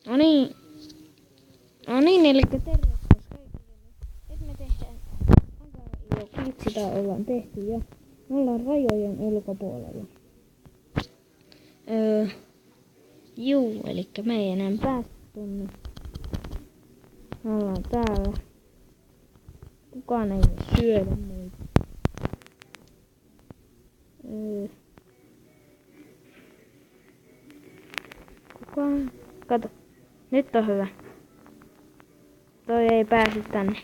No niin. No niin, eli tervetuloa kaikille. Nyt me tehdään aika jo klitsitä ollaan tehty ja me ollaan rajojen ulkopuolella. Eli me ei enää päästä tonne. Me ollaan täällä. Kukaan ei voi syödä meitä. Kukaan? Kato. Nyt on hyvä. Toi ei pääse tänne.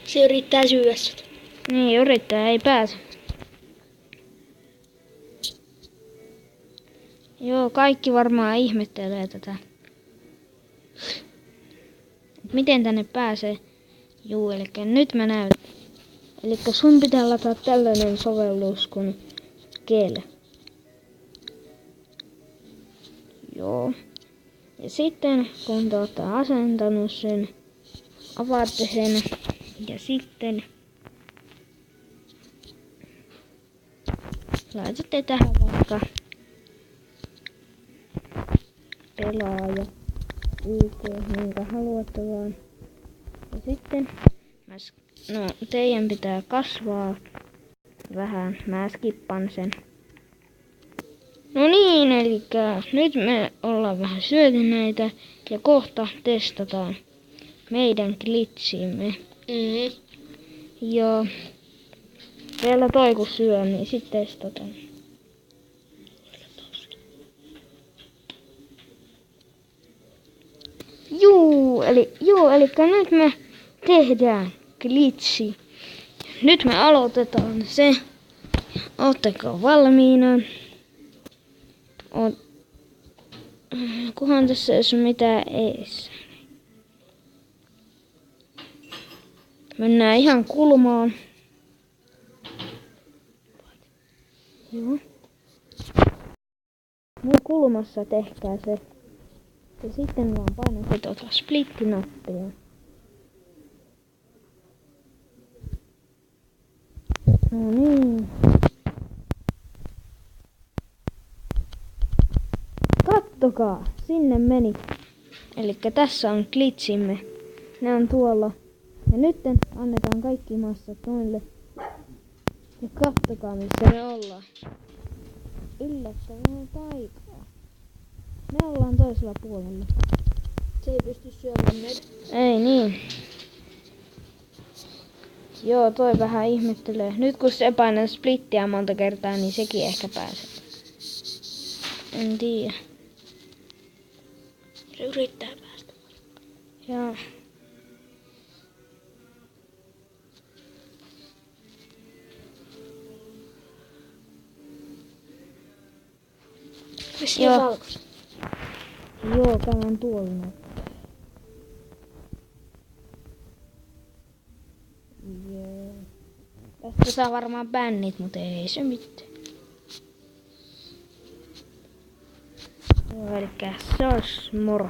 Se yrittää syödä sut. Niin, yrittää, ei pääse. Joo, kaikki varmaan ihmettelee tätä. Miten tänne pääsee? Juu, eli nyt mä näytän. Eli sun pitää lataa tällainen sovellus kuin Gel. Joo. Ja sitten kun te olette asentanut sen, avaatte sen ja sitten laitatte tähän vaikka pelaaja, UK, minkä haluatte vaan. Ja sitten teidän pitää kasvaa vähän, mä skippan sen. No niin, eli nyt me ollaan vähän syöty näitä ja kohta testataan meidän glitchimme. Ja vielä toi kun syö, niin sitten testataan. Eli nyt me tehdään glitchi. Nyt me aloitetaan se. Ootteko valmiina? Kuhan tässä ei ole mitään ees. Mennään ihan kulmaan. Joo. Nyt kulmassa tehkää se. Ja sitten vaan painatte tuota split-nappia. No niin. Kattokaa, sinne meni. Elikkä tässä on glitchimme. Ne on tuolla. Ja nyt annetaan kaikki massat noille. Ja kattokaa missä me ollaan. Yllättävää taikaa. Me ollaan toisella puolella. Se ei pysty syömään meitä. Ei niin. Joo, toi vähän ihmettelee. Nyt kun se painaa splittiä monta kertaa, niin sekin ehkä pääsee. En tiedä. Se yrittää päästä. Joo. Joo. Valkoisen. Joo, käydään tuolla näyttää. Joo. Tästä saa varmaan bännit, mutta ei se mitään. Joo, elikkä se olisi moro.